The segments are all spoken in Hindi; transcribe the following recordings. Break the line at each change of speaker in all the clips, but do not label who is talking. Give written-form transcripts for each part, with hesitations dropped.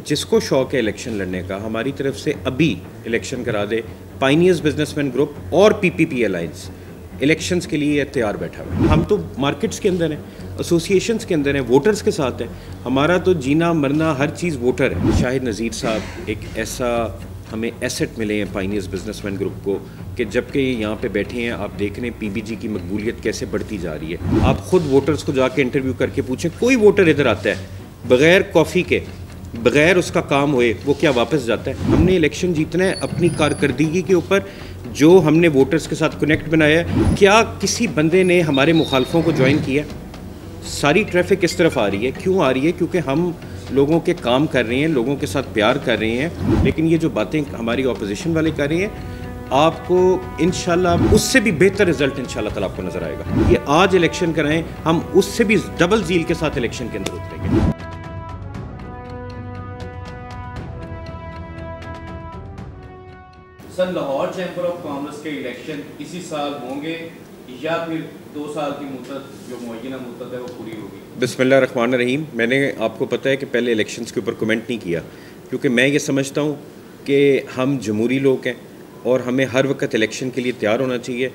जिसको शौक है इलेक्शन लड़ने का, हमारी तरफ से अभी इलेक्शन करा दे। पाइनियर्स बिजनेसमैन ग्रुप और पीपीपी अलायंस इलेक्शंस के लिए तैयार बैठा हुआ है। हम तो मार्केट्स के अंदर हैं, एसोसिएशंस के अंदर हैं, वोटर्स के साथ हैं। हमारा तो जीना मरना हर चीज़ वोटर है। शाहिद नज़ीर साहब एक ऐसा हमें एसेट मिले हैं पाइनियर्स बिजनेसमैन ग्रुप को कि जबकि ये यहाँ पे बैठे हैं, आप देख रहे हैं पीबीजी की मकबूलियत कैसे बढ़ती जा रही है। आप ख़ुद वोटर्स को जाके इंटरव्यू करके पूछें, कोई वोटर इधर आता है बग़ैर कॉफ़ी के, बग़ैर उसका काम हुए, वो क्या वापस जाता है? हमने इलेक्शन जीतना है अपनी कारकर्दगी के ऊपर, जो हमने वोटर्स के साथ कनेक्ट बनाया है। क्या किसी बंदे ने हमारे मुखालफों को ज्वाइन किया? सारी ट्रैफिक किस तरफ आ रही है? क्यों आ रही है? क्योंकि हम लोगों के काम कर रहे हैं, लोगों के साथ प्यार कर रहे हैं। लेकिन ये जो बातें हमारी ऑपोजिशन वाले कर रहे हैं, आपको इंशाल्लाह उससे भी बेहतर रिजल्ट इंशाल्लाह ताला आपको नज़र आएगा। ये आज इलेक्शन कराएं, हम उससे भी डबल ज़ील के साथ इलेक्शन के अंदर उतरेंगे।
Sir, Lahore chamber of commerce के इलेक्शन इसी साल होंगे या फिर 2 साल की मुद्दत जो मुअय्यना मुद्दत है वो पूरी होगी?
बिस्मिल्लाहिर्रहमानिर्रहीम। मैंने आपको पता है कि पहले इलेक्शंस के ऊपर कमेंट नहीं किया, क्योंकि मैं ये समझता हूँ कि हम जमहूरी लोग हैं और हमें हर वक्त इलेक्शन के लिए तैयार होना चाहिए।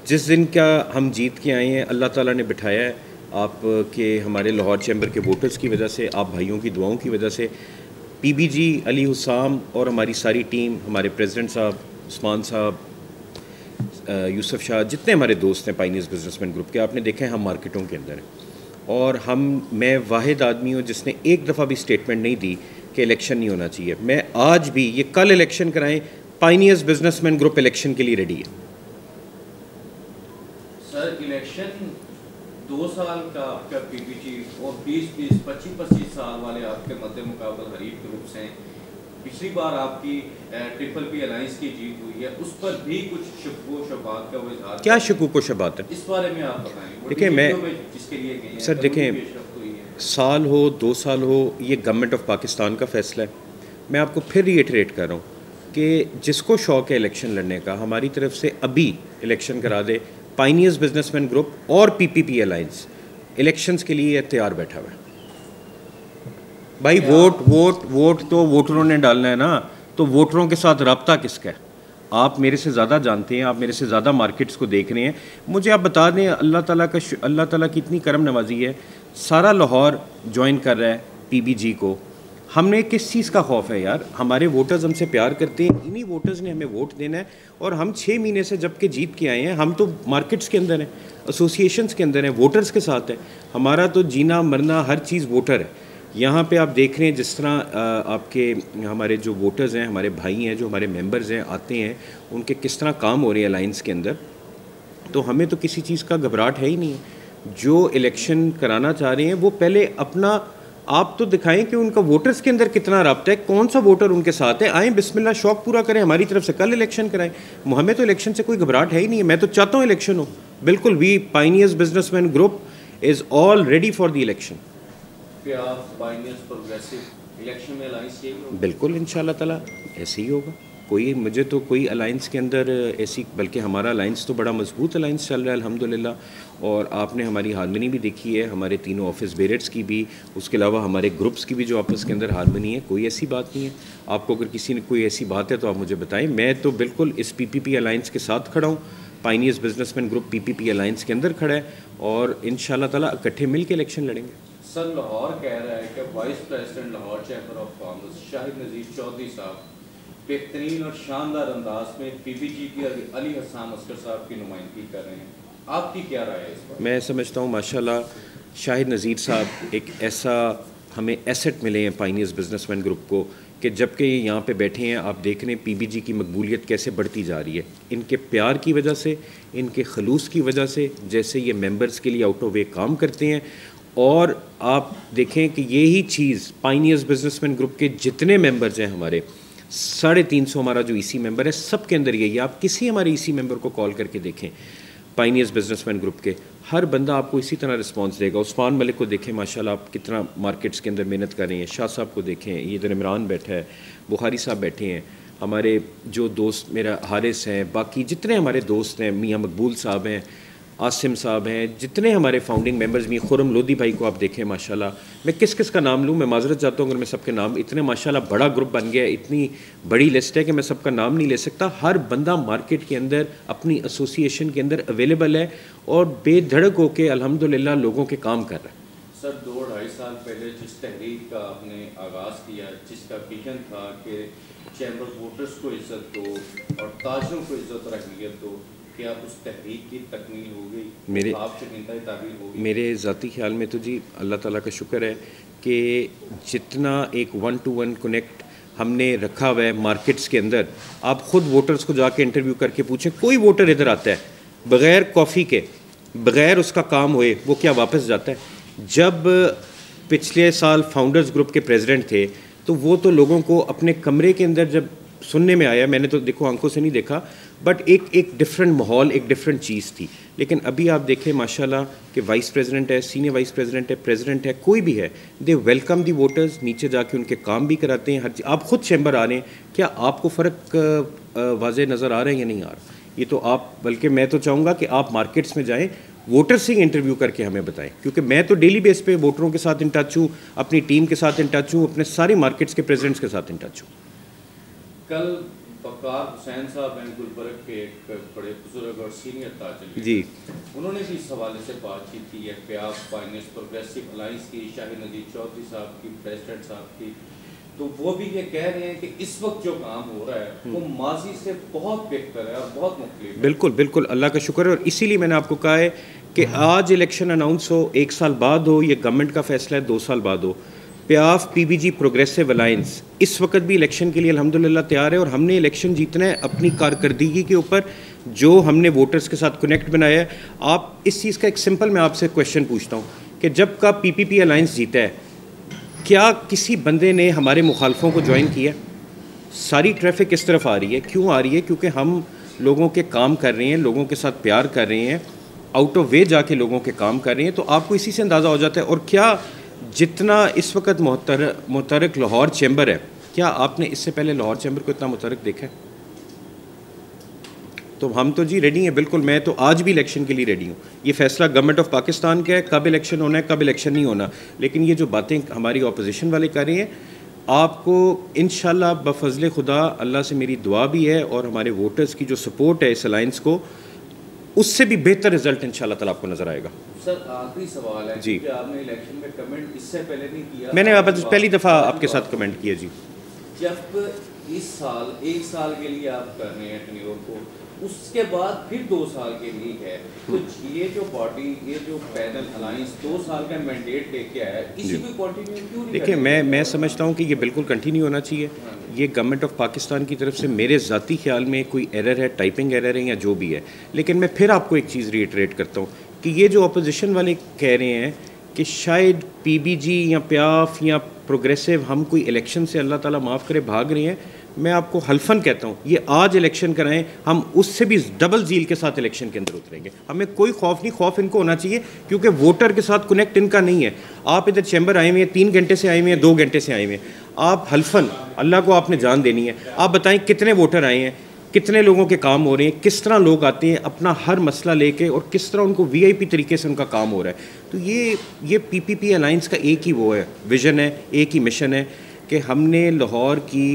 जिस दिन का हम जीत के आए हैं, अल्लाह ताला ने बिठाया है आपके हमारे लाहौर चैम्बर के वोटर्स की वजह से, आप भाइयों की दुआओं की वजह से। पीबीजी, अली हुसाम और हमारी सारी टीम, हमारे प्रेसिडेंट साहब, उस्मान साहब, यूसुफ शाह, जितने हमारे दोस्त हैं पाइनियर्स बिजनेसमैन ग्रुप के, आपने देखा है हम मार्केटों के अंदर हैं। और मैं वाहिद आदमी हूँ जिसने एक दफ़ा भी स्टेटमेंट नहीं दी कि इलेक्शन नहीं होना चाहिए। मैं आज भी, ये कल इलेक्शन कराएं, पाइनियर्स बिजनेसमैन ग्रुप इलेक्शन के लिए रेडी है।
सर, इलेक्शन 2 साल का आपका पीपीजी और 20-20, 25-25 साल वाले आपके मद्दे मुकाबल हरीफ ग्रुप्स हैं। पिछली बार आपकी ट्रिपल पी अलायंस की जीत हुई है, उस पर भी कुछ शक़्क़ो शबात का इज़हार।
क्या शक़्क़ो शबात है
इस बारे में आप बताएं।
देखिए, मैं
जिसके लिए गए हैं,
सर देखें, साल हो 2 साल हो, ये गवर्नमेंट ऑफ पाकिस्तान का फ़ैसला है। मैं आपको फिर रीइटरेट कर रहा हूँ कि जिसको शौक़ है इलेक्शन लड़ने का, हमारी तरफ से अभी इलेक्शन करा दे। पाइनियर्स बिजनेसमैन ग्रुप और पीपीपी अलायंस इलेक्शंस के लिए तैयार बैठा हुआ है। भाई वोट तो वोटरों ने डालना है ना, तो वोटरों के साथ रब्ता किसका है? आप मेरे से ज़्यादा जानते हैं, आप मेरे से ज़्यादा मार्केट्स को देख रहे हैं। मुझे आप बता दें, अल्लाह ताला की इतनी करम नवाजी है, सारा लाहौर ज्वाइन कर रहा है पीबीजी को। हमने किस चीज़ का खौफ है यार? हमारे वोटर्स हमसे प्यार करते हैं, इन्हीं वोटर्स ने हमें वोट देना है। और हम 6 महीने से जब के जीत के आए हैं, हम तो मार्केट्स के अंदर हैं, एसोसिएशंस के अंदर हैं, वोटर्स के साथ हैं। हमारा तो जीना मरना हर चीज़ वोटर है। यहाँ पे आप देख रहे हैं जिस तरह आपके हमारे जो वोटर्स हैं, हमारे भाई हैं, जो हमारे मेंबर्स हैं, आते हैं, उनके किस तरह काम हो रहे हैं अलायंस के अंदर। तो हमें तो किसी चीज़ का घबराहट है ही नहीं है। जो इलेक्शन कराना चाह रहे हैं वो पहले अपना आप तो दिखाएं कि उनका वोटर्स के अंदर कितना रब्ता है, कौन सा वोटर उनके साथ है। आएँ, बिस्मिल्लाह, शौक़ पूरा करें, हमारी तरफ से कल इलेक्शन कराएं। हमें तो इलेक्शन से कोई घबराहट है ही नहीं है। मैं तो चाहता हूँ इलेक्शन हो, बिल्कुल। We pioneers businessman group is all ready for the election.
Election में अलायंस यही
बिल्कुल, इंशाल्लाह ताला ऐसे ही होगा। मुझे तो कोई अलायंस के अंदर ऐसी, बल्कि हमारा अलायंस तो बड़ा मजबूत अलायंस चल रहा है अल्हम्दुलिल्लाह। और आपने हमारी हारमनी भी देखी है, हमारे तीनों ऑफिस बेरेट्स की भी, उसके अलावा हमारे ग्रुप्स की भी जो आपस के अंदर हारमनी है। कोई ऐसी बात नहीं है। आपको अगर किसी ने कोई ऐसी बात है तो आप मुझे बताएं। मैं तो बिल्कुल इस पीपीपी अलायंस के साथ खड़ा हूँ। Pioneers businessman group PPP alliance के अंदर खड़ा है और इंशाल्लाह ताला इकट्ठे मिल के इलेक्शन लड़ेंगे।
सर, लाहौर कह रहा है कि vice president Lahore chamber of commerce Shahid Nazir Chaudhry साहब बेहतरीन और शानदार अंदाज में पीपीजी की अली हसन अस्कर साहब की नुमाइंदगी कर रहे हैं। आपकी क्या राय है इस पर?
मैं समझता हूँ माशाल्लाह शाहिद नज़ीर साहब एक ऐसा हमें एसेट मिले हैं पाइनियर्स बिजनेसमैन ग्रुप को कि जबकि ये यहाँ पे बैठे हैं, आप देख रहे हैं पीबीजी की मकबूलियत कैसे बढ़ती जा रही है। इनके प्यार की वजह से, इनके खलूस की वजह से, जैसे ये मेंबर्स के लिए आउट ऑफ वे काम करते हैं। और आप देखें कि यही चीज़ पाइनियर्स बिजनेसमैन ग्रुप के जितने मेंबर्स हैं, हमारे 350 हमारा जो ईसी मेंबर है, सब के अंदर यही है। आप किसी हमारे ईसी मेंबर को कॉल करके देखें, पाइनियर्स बिजनेसमैन ग्रुप के, हर बंदा आपको इसी तरह रिस्पांस देगा। उस्मान मलिक को देखें, माशाल्लाह आप कितना मार्केट्स के अंदर मेहनत कर रहे हैं। शाह साहब को देखें, ये इधर इमरान बैठा है, बुखारी साहब बैठे हैं, हमारे जो दोस्त मेरा हारिस हैं, बाकी जितने हमारे दोस्त हैं, मियाँ मकबूल साहब हैं, आसिम साहब हैं, जितने हमारे फाउंडिंग मेंबर्स भी, खुरम लोधी भाई को आप देखें माशाल्लाह, मैं किस किस का नाम लूँ, मैं माजरत चाहता हूँ अगर मैं सबके नाम, इतने माशाल्लाह बड़ा ग्रुप बन गया है, इतनी बड़ी लिस्ट है कि मैं सबका नाम नहीं ले सकता। हर बंदा मार्केट के अंदर अपनी एसोसिएशन के अंदर अवेलेबल है और बेधड़क होकर अल्हम्दुलिल्लाह लोगों के काम कर रहा है।
सर 2-2.5 साल पहले जिस तहरीक का आपने आगाज़ किया, जिसका विजन था कि चैम्बर वोटर्स को इज्जत दो और ताजरों को इज्जत और अहमियत दो, कि आप उस तहरीक की तकमील हो गई,
मेरे
आपसे इंतहाई ताबीर हो गई?
मेरे ज़ाती ख्याल में तो जी अल्लाह ताला का शुक्र है कि जितना एक 1-to-1 कनेक्ट हमने रखा हुआ है मार्केट्स के अंदर, आप ख़ुद वोटर्स को जाके इंटरव्यू करके पूछें, कोई वोटर इधर आता है बग़ैर कॉफ़ी के, बग़ैर उसका काम हुए, वो क्या वापस जाता है? जब पिछले साल फाउंडर्स ग्रुप के प्रेसिडेंट थे तो वो तो लोगों को अपने कमरे के अंदर जब सुनने में आया, मैंने तो देखो आंखों से नहीं देखा, बट एक डिफरेंट माहौल, एक डिफरेंट चीज़ थी। लेकिन अभी आप देखें माशाल्लाह कि वाइस प्रेसिडेंट है, सीनियर वाइस प्रेसिडेंट है, प्रेसिडेंट है, कोई भी है, दे वेलकम दी वोटर्स, नीचे जाके उनके काम भी कराते हैं, हर चीज़। आप खुद चैम्बर आ रहे हैं, क्या आपको फ़र्क वाज़े नज़र आ रहे हैं या नहीं आ रहा? ये तो आप, बल्कि मैं तो चाहूँगा कि आप मार्केट्स में जाएँ, वोटर से इंटरव्यू करके हमें बताएं, क्योंकि मैं तो डेली बेस पे वोटरों के साथ इन टच हूँ, अपनी टीम के साथ इन टच हूँ, अपने सारी मार्केट्स के प्रेसिडेंट्स के साथ इन टच हूँ।
कल वकार हुसैन साहब हैं गुलबर्ग के एक बड़े बुजुर्ग और सीनियर ताजर
जी,
उन्होंने भी इस हवाले से बातचीत की है, प्यास फाइनेंस प्रोग्रेसिव अलाइंस की, शाहिद नजीर चौधरी साहब की, प्रेसिडेंट साहब की, तो वो भी ये कह रहे हैं कि इस वक्त जो काम हो रहा है वो माजी से बहुत बेहतर है और बहुत मुख्तलिफ है।
बिल्कुल बिल्कुल, अल्लाह का शुक्र है। और इसीलिए मैंने आपको कहा है कि आज इलेक्शन अनाउंस हो, 1 साल बाद हो, ये गवर्नमेंट का फैसला है 2 साल बाद हो, प्याफ पीबीजी प्रोग्रेसिव अलायंस इस वक्त भी इलेक्शन के लिए अल्हम्दुलिल्लाह तैयार है और हमने इलेक्शन जीतना है अपनी कारकर्दगी के ऊपर, जो हमने वोटर्स के साथ कनेक्ट बनाया है। आप इस चीज़ का एक सिंपल मैं आपसे क्वेश्चन पूछता हूँ कि जब का पीपीपी अलायंस जीता है, क्या किसी बंदे ने हमारे मुखालफों को ज्वाइन किया? सारी ट्रैफिक किस तरफ आ रही है? क्यों आ रही है? क्योंकि हम लोगों के काम कर रहे हैं, लोगों के साथ प्यार कर रहे हैं, आउट ऑफ वे जाके लोगों के काम कर रहे हैं। तो आपको इसी से अंदाज़ा हो जाता है। और क्या जितना इस वक्त मुतरक लाहौर चैम्बर है, क्या आपने इससे पहले लाहौर चैम्बर को इतना मुतरक देखा है? तो हम तो जी रेडी हैं, बिल्कुल। मैं तो आज भी इलेक्शन के लिए रेडी हूँ। ये फैसला गवर्नमेंट ऑफ पाकिस्तान का है, कब इलेक्शन होना है, कब इलेक्शन नहीं होना। लेकिन ये जो बातें हमारी अपोजिशन वाले कर रहे हैं, आपको इंशाल्लाह बफज़ल खुदा अल्लाह से मेरी दुआ भी है और हमारे वोटर्स की जो सपोर्ट है इस अलायंस को, उससे भी बेहतर रिजल्ट इंशाल्लाह ताला आपको नज़र आएगा।
सर आखिरी सवाल है
जी,
कि आपने इलेक्शन में कमेंट इससे पहले नहीं किया,
मैंने आप पहली दफ़ा आपके साथ कमेंट किया। जी,
जब इस साल 1 साल के लिए आप कर रहे हैं टेन्योर को, उसके बाद फिर 2 साल के लिए है, तो ये जो बॉडी, ये जो पैनल अलायंस 2 साल का मैंडेट लेके आया है, इसी को कंटिन्यू क्यों नहीं?
देखिए, मैं समझता हूँ कि ये बिल्कुल कंटिन्यू होना चाहिए। ये गवर्नमेंट ऑफ पाकिस्तान की तरफ से मेरे ज़ाती ख्याल में कोई एरर है, टाइपिंग एरर है या जो भी है। लेकिन मैं फिर आपको एक चीज़ रीइटरेट करता हूँ कि ये जो अपोजिशन वाले कह रहे हैं कि शायद पीबीजी या प्याफ या प्रोग्रेसिव हम कोई इलेक्शन से अल्लाह ताला माफ़ करे भाग रहे हैं, मैं आपको हल्फन कहता हूँ, ये आज इलेक्शन कराएं, हम उससे भी डबल जील के साथ इलेक्शन के अंदर उतरेंगे। हमें कोई खौफ नहीं, खौफ इनको होना चाहिए क्योंकि वोटर के साथ कनेक्ट इनका नहीं है। आप इधर चैम्बर आए हुए हैं, 3 घंटे से आए हुए हैं, 2 घंटे से आए हुए हैं। आप हल्फन, अल्लाह को आपने जान देनी है। आप बताएं कितने वोटर आए हैं, कितने लोगों के काम हो रहे हैं, किस तरह लोग आते हैं अपना हर मसला लेके और किस तरह उनको वीआईपी तरीके से उनका काम हो रहा है। तो ये पीपीपी अलायंस का एक ही वो है, विज़न है, एक ही मिशन है कि हमने लाहौर की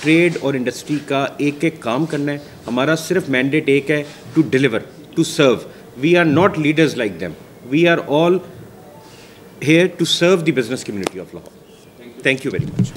ट्रेड और इंडस्ट्री का एक एक काम करना है। हमारा सिर्फ मैंडेट एक है, to deliver, to serve. We are not leaders like them, we are all here to serve the business community of Lahore. Thank you very much.